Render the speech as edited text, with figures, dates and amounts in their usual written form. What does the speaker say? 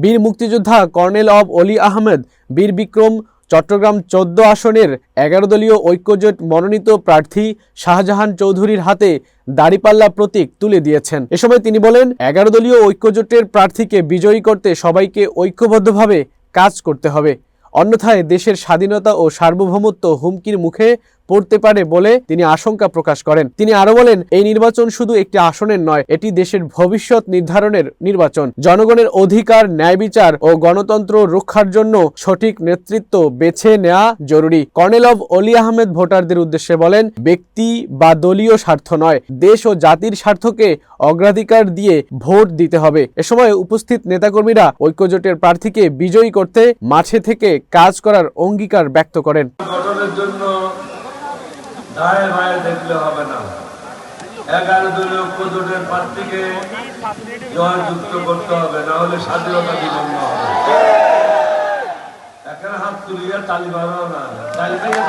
বীর মুক্তিযোদ্ধা colonel of অলি আহমেদ বীর বিক্রম চট্টগ্রাম ১৪ আসনের ১১ দলীয় ঐক্যজোট মনোনীত প্রার্থী শাহজাহান চৌধুরীর হাতে দাঁড়িপাল্লা প্রতীক তুলে দিয়েছেন। এ সময় তিনি বলেন, ১১ দলীয় ঐক্যজোটের প্রার্থীকে বিজয়ী করতে সবাইকে ঐক্যবদ্ধভাবে কাজ করতে হবে, অন্যথায় দেশের স্বাধীনতা ও সার্বভৌমত্ব হুমকির মুখে পড়তে পারে বলে তিনি আশঙ্কা প্রকাশ করেন। তিনি আরো বলেন, এই নির্বাচন শুধু একটি আসনের নয়, এটি দেশের ভবিষ্যৎ নির্ধারণের নির্বাচন। জনগণের অধিকার, ন্যায় বিচার ও গণতন্ত্র রক্ষার জন্য সঠিক নেতৃত্ব বেছে নেওয়া জরুরি। কর্নেল অব অলি আহমেদ ভোটারদের উদ্দেশ্যে বলেন, ব্যক্তি বা দলীয় স্বার্থ নয়, দেশ ও জাতির স্বার্থকে অগ্রাধিকার দিয়ে ভোট দিতে হবে। এ সময় উপস্থিত নেতাকর্মীরা ঐক্যজোটের প্রার্থীকে বিজয়ী করতে মাঠে থেকে কাজ করার অঙ্গীকার ব্যক্ত করেন। দেখলে হবে না, ১১ দলীয় ঐক্যজোটের প্রার্থীকে জয়যুক্ত করতে হবে, না হলে স্বাধীনতা বিপন্ন হবে। এখানে হাত তুলিয়া তালি মারাও না, তালি থেকে